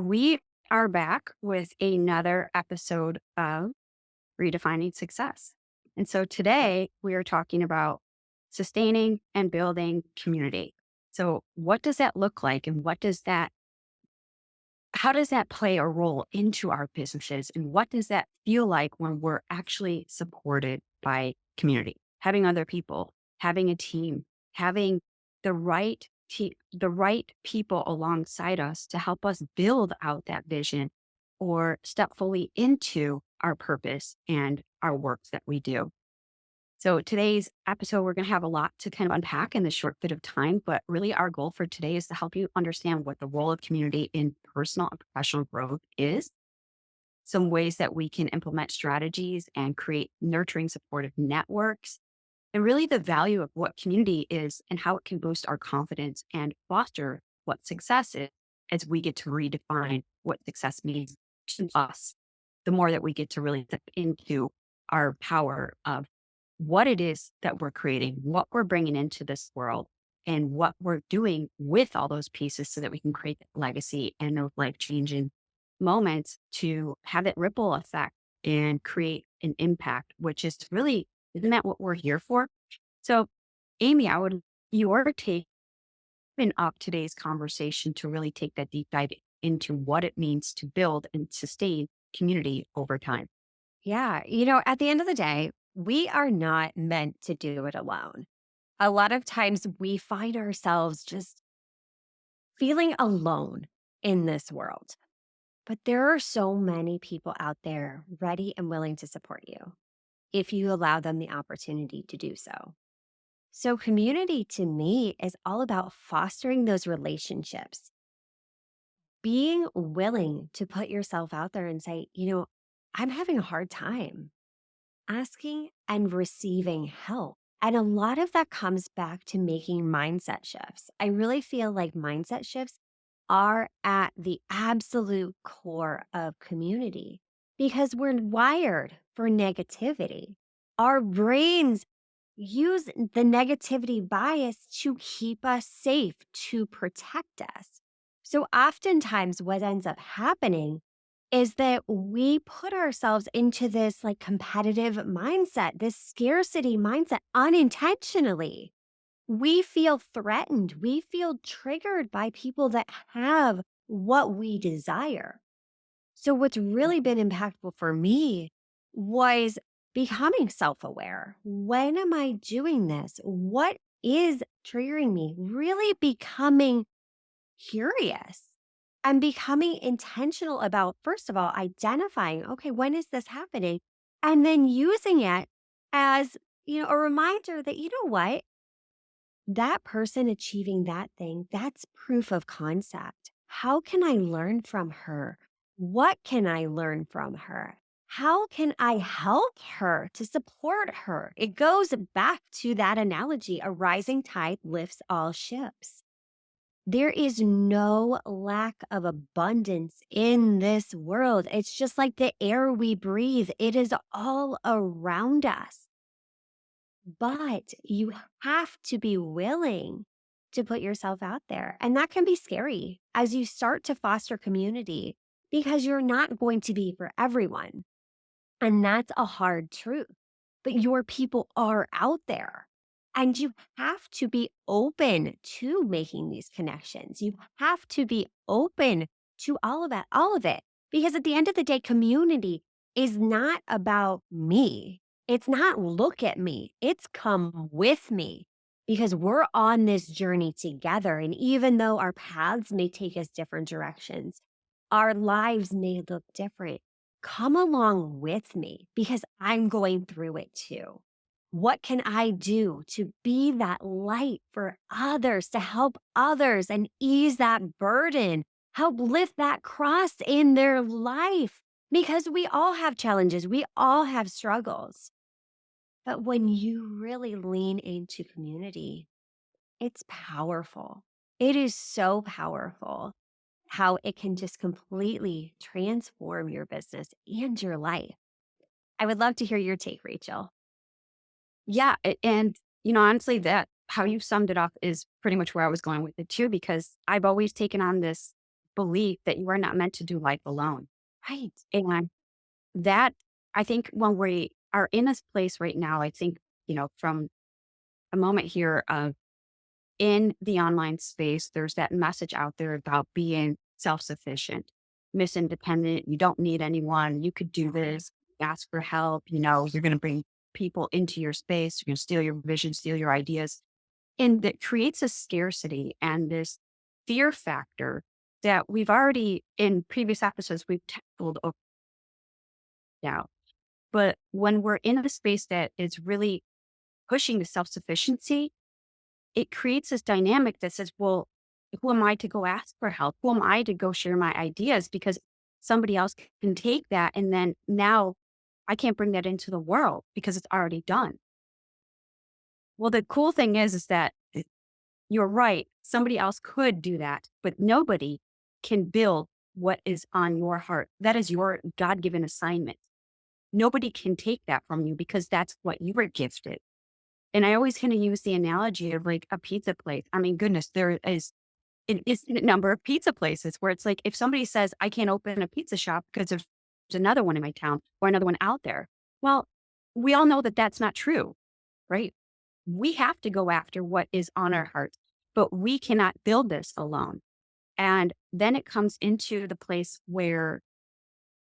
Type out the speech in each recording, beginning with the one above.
We are back with another episode of Redefining Success. And so today we are talking about sustaining and building community. So, what does that look like? And how does that play a role into our businesses? And what does that feel like when we're actually supported by community? Having other people, having a team, having the right people alongside us to help us build out that vision or step fully into our purpose and our work that we do. So today's episode, we're going to have a lot to kind of unpack in this short bit of time, but really our goal for today is to help you understand what the role of community in personal and professional growth is, some ways that we can implement strategies and create nurturing supportive networks, and really the value of what community is and how it can boost our confidence and foster what success is as we get to redefine what success means to us. The more that we get to really step into our power of what it is that we're creating, what we're bringing into this world, and what we're doing with all those pieces so that we can create that legacy and those life changing moments to have that ripple effect and create an impact, which is really, isn't that what we're here for? So, Amy, I would your take in up today's conversation to really take that deep dive into what it means to build and sustain community over time. Yeah. At the end of the day, we are not meant to do it alone. A lot of times we find ourselves just feeling alone in this world. But there are so many people out there ready and willing to support you if you allow them the opportunity to do so. So, community to me is all about fostering those relationships, being willing to put yourself out there and say, I'm having a hard time asking and receiving help. And a lot of that comes back to making mindset shifts. I really feel like mindset shifts are at the absolute core of community because we're wired for negativity. Our brains use the negativity bias to keep us safe, to protect us. So oftentimes, what ends up happening is that we put ourselves into this like competitive mindset, this scarcity mindset unintentionally. We feel threatened. We feel triggered by people that have what we desire. So, what's really been impactful for me was becoming self aware. When am I doing this? What is triggering me? Really becoming curious and becoming intentional about, first of all, identifying, okay, when is this happening? And then using it as, a reminder that, you know what? That person achieving that thing, that's proof of concept. How can I learn from her? What can I learn from her? How can I help her to support her? It goes back to that analogy a rising tide lifts all ships. There is no lack of abundance in this world. It's just like the air we breathe, it is all around us. But you have to be willing to put yourself out there. And that can be scary as you start to foster community because you're not going to be for everyone. And that's a hard truth. But your people are out there. And you have to be open to making these connections. You have to be open to all of it. Because at the end of the day, community is not about me. It's not look at me. It's come with me because we're on this journey together. And even though our paths may take us different directions, our lives may look different. Come along with me because I'm going through it too. What can I do to be that light for others, to help others and ease that burden, help lift that cross in their life? Because we all have challenges, we all have struggles. But when you really lean into community, it's powerful. It is so powerful how it can just completely transform your business and your life. I would love to hear your take, Rachel. Yeah. And, honestly, how you summed it up is pretty much where I was going with it too, because I've always taken on this belief that you are not meant to do life alone. Right. And that, I think when we are in this place right now, I think, from a moment here of in the online space, there's that message out there about being self sufficient, miss independent. You don't need anyone. You could do this, ask for help. You're going to bring people into your space. You're going to steal your vision, steal your ideas. And that creates a scarcity and this fear factor that we've already, in previous episodes, we've tackled now. But when we're in a space that is really pushing the self sufficiency, it creates this dynamic that says, well, who am I to go ask for help? Who am I to go share my ideas? Because somebody else can take that. And then now I can't bring that into the world because it's already done. Well, the cool thing is that you're right. Somebody else could do that, but nobody can build what is on your heart. That is your God given assignment. Nobody can take that from you because that's what you were gifted. And I always kind of use the analogy of like a pizza place. I mean, goodness, there is an infinite number of pizza places where it's like if somebody says, I can't open a pizza shop because there's another one in my town or another one out there. Well, we all know that that's not true, right? We have to go after what is on our hearts, but we cannot build this alone. And then it comes into the place where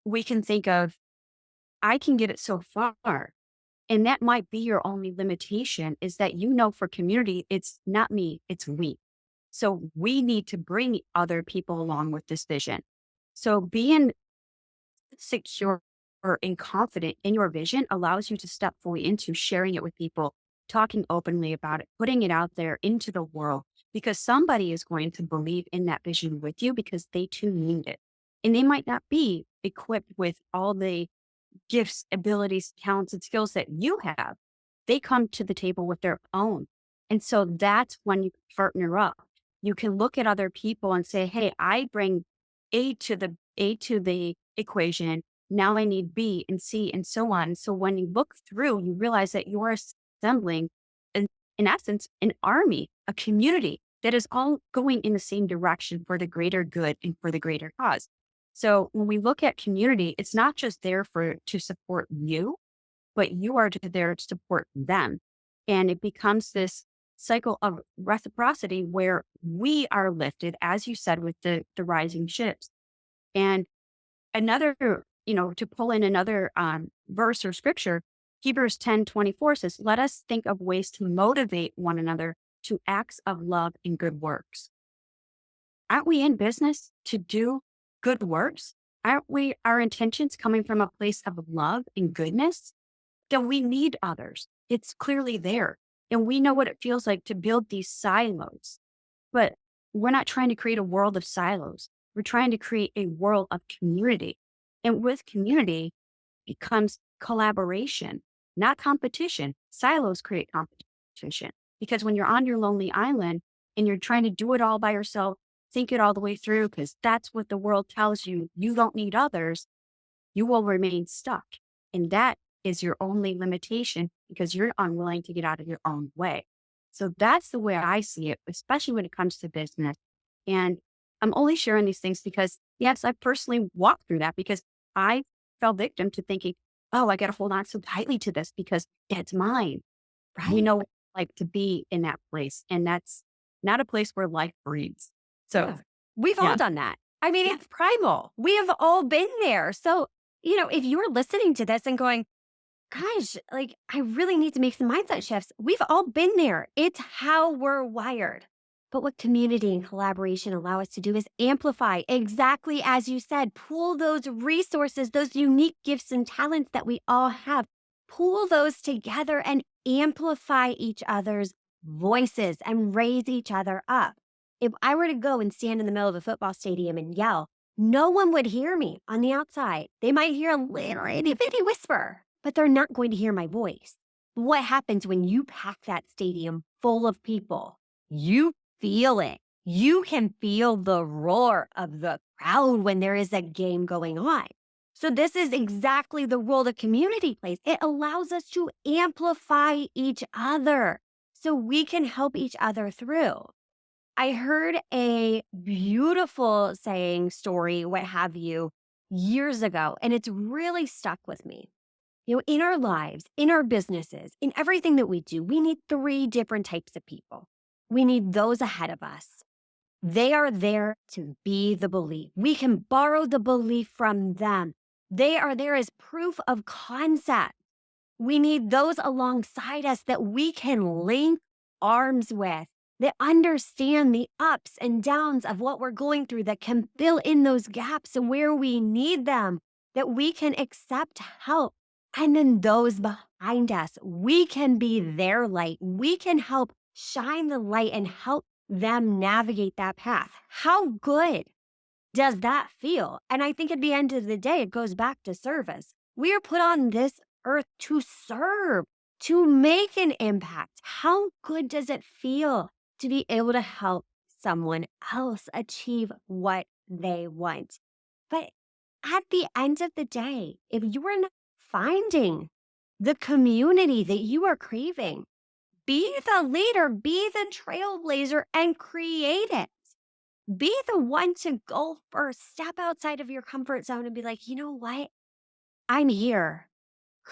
we can think of, I can get it so far. And that might be your only limitation is that for community, it's not me, it's we. So we need to bring other people along with this vision. So being secure and confident in your vision allows you to step fully into sharing it with people, talking openly about it, putting it out there into the world, because somebody is going to believe in that vision with you because they too need it. And they might not be equipped with all the gifts, abilities, talents, and skills that you have. They come to the table with their own. And so that's when you partner up. You can look at other people and say, hey, I bring A to the equation. Now I need B and C and so on. So when you look through, you realize that you're assembling, in essence, an army, a community that is all going in the same direction for the greater good and for the greater cause. So when we look at community, it's not just there to support you, but you are there to support them. And it becomes this cycle of reciprocity where we are lifted, as you said, with the rising ships. And another, to pull in another verse or scripture, Hebrews 10:24 says, let us think of ways to motivate one another to acts of love and good works. Aren't we in business to do good works? Aren't we our intentions coming from a place of love and goodness? Then we need others. It's clearly there. And we know what it feels like to build these silos. But we're not trying to create a world of silos. We're trying to create a world of community. And with community becomes collaboration, not competition. Silos create competition because when you're on your lonely island and you're trying to do it all by yourself, think it all the way through, because that's what the world tells you. You don't need others. You will remain stuck. And that is your only limitation because you're unwilling to get out of your own way. So that's the way I see it, especially when it comes to business. And I'm only sharing these things because, yes, I personally walked through that because I fell victim to thinking, oh, I got to hold on so tightly to this because it's mine. We Right. know what it's like to be in that place. And that's not a place where life breathes. So, Yeah. We've all yeah. done that. I mean, Yeah. it's primal. We have all been there. So, if you're listening to this and going, gosh, like I really need to make some mindset shifts, we've all been there. It's how we're wired. But what community and collaboration allow us to do is amplify, exactly as you said, pool those resources, those unique gifts and talents that we all have, pool those together and amplify each other's voices and raise each other up. If I were to go and stand in the middle of a football stadium and yell, no one would hear me on the outside. They might hear a little itty bitty whisper, but they're not going to hear my voice. What happens when you pack that stadium full of people? You feel it. You can feel the roar of the crowd when there is a game going on. So this is exactly the role the community plays. It allows us to amplify each other so we can help each other through. I heard a beautiful saying, story, what have you, years ago, and it's really stuck with me. In our lives, in our businesses, in everything that we do, we need three different types of people. We need those ahead of us. They are there to be the belief. We can borrow the belief from them. They are there as proof of concept. We need those alongside us that we can link arms with, that understand the ups and downs of what we're going through, that can fill in those gaps and where we need them, that we can accept help. And then those behind us, we can be their light. We can help shine the light and help them navigate that path. How good does that feel? And I think at the end of the day, it goes back to service. We are put on this earth to serve, to make an impact. How good does it feel to be able to help someone else achieve what they want? But at the end of the day, if you are not finding the community that you are craving, be the leader, be the trailblazer, and create it. Be the one to go first. Step outside of your comfort zone and be like, you know what? I'm here.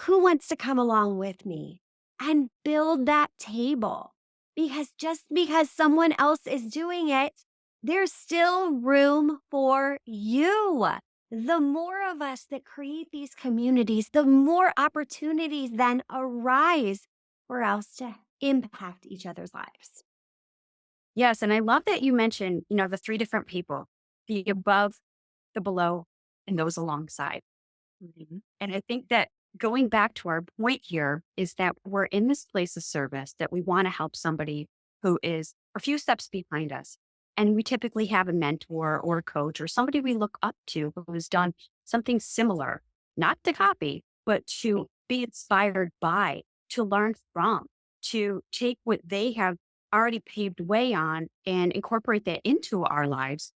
Who wants to come along with me and build that table? Because just because someone else is doing it, there's still room for you. The more of us that create these communities, the more opportunities then arise for us to impact each other's lives. Yes. And I love that you mentioned, the three different people, the above, the below, and those alongside. And I think that going back to our point here is that we're in this place of service that we want to help somebody who is a few steps behind us. And we typically have a mentor or a coach or somebody we look up to who has done something similar, not to copy, but to be inspired by, to learn from, to take what they have already paved way on and incorporate that into our lives.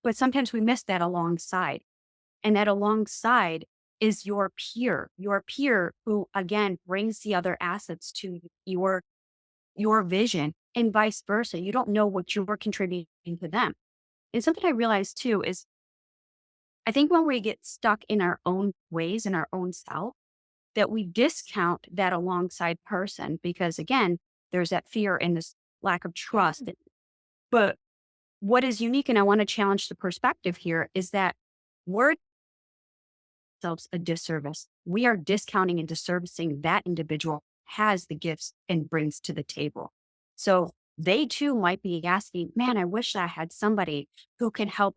But sometimes we miss that alongside. And that alongside is your peer who again brings the other assets to your vision and vice versa. You don't know what you're contributing to them. And something I realized too is I think when we get stuck in our own ways in our own self, that we discount that alongside person because again, there's that fear and this lack of trust. But what is unique, and I want to challenge the perspective here, is that we're ourselves a disservice. We are discounting and disservicing that individual has the gifts and brings to the table. So they too might be asking, man, I wish I had somebody who can help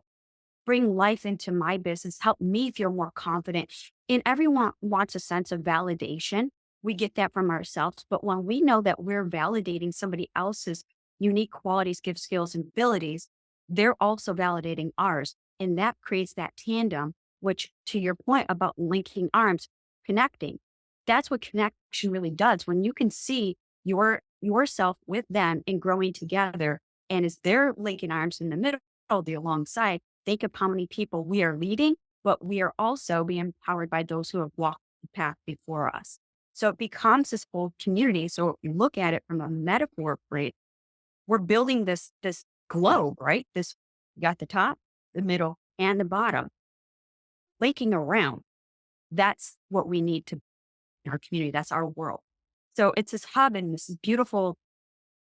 bring life into my business, help me feel more confident. And everyone wants a sense of validation. We get that from ourselves. But when we know that we're validating somebody else's unique qualities, gifts, skills, and abilities, they're also validating ours. And that creates that tandem, which to your point about linking arms, connecting, that's what connection really does. When you can see yourself with them and growing together, and as they're linking arms in the middle, the alongside, think of how many people we are leading, but we are also being empowered by those who have walked the path before us. So it becomes this whole community. So if you look at it from a metaphor, right, we're building this globe, right? This, you got the top, the middle, and the bottom linking around. That's what we need to in our community. That's our world. So it's this hub and this beautiful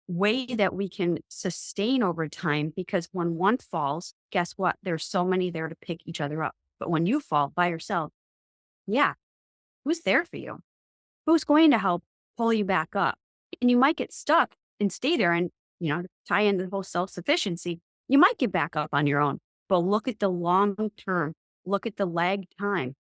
way that we can sustain over time because when one falls, guess what? There's so many there to pick each other up. But when you fall by yourself, yeah, who's there for you? Who's going to help pull you back up? And you might get stuck and stay there and, tie in the whole self-sufficiency. You might get back up on your own, but look at the long term, look at the lag time.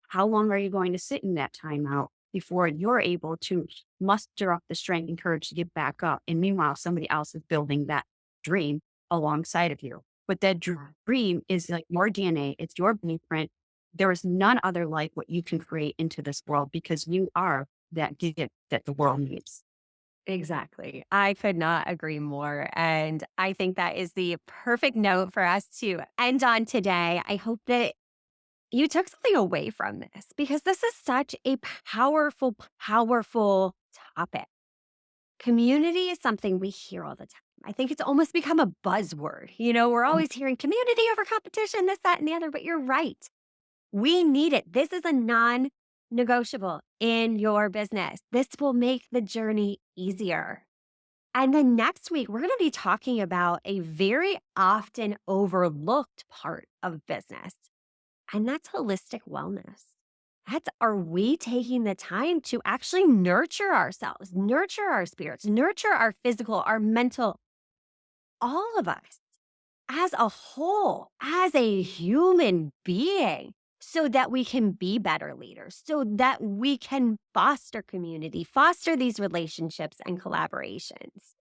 How long are you going to sit in that timeout before you're able to muster up the strength and courage to get back up? And meanwhile, somebody else is building that dream alongside of you. But that dream is like your DNA, it's your blueprint. There is none other like what you can create into this world because you are that gift that the world needs. Exactly. I could not agree more. And I think that is the perfect note for us to end on today. I hope that you took something away from this because this is such a powerful, powerful topic. Community is something we hear all the time. I think it's almost become a buzzword. We're always hearing community over competition, this, that, and the other, but you're right. We need it. This is a non negotiable in your business. This will make the journey easier. And then next week, we're going to be talking about a very often overlooked part of business, and that's holistic wellness. That's, are we taking the time to actually nurture ourselves, nurture our spirits, nurture our physical, our mental, all of us as a whole, as a human being, so that we can be better leaders, so that we can foster community, foster these relationships and collaborations.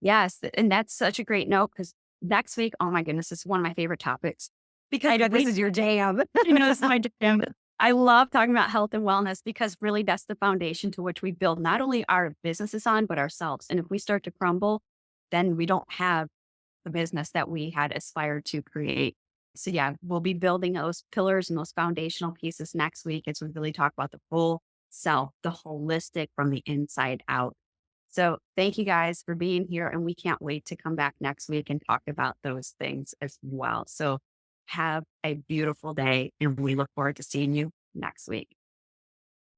Yes, and that's such a great note because next week, oh my goodness, this is one of my favorite topics because I know this we is your jam. this is my jam. I love talking about health and wellness because really that's the foundation to which we build not only our businesses on, but ourselves. And if we start to crumble, then we don't have the business that we had aspired to create. So yeah, we'll be building those pillars and those foundational pieces next week as we really talk about the full self, the holistic from the inside out. So thank you guys for being here. And we can't wait to come back next week and talk about those things as well. So have a beautiful day and we look forward to seeing you next week.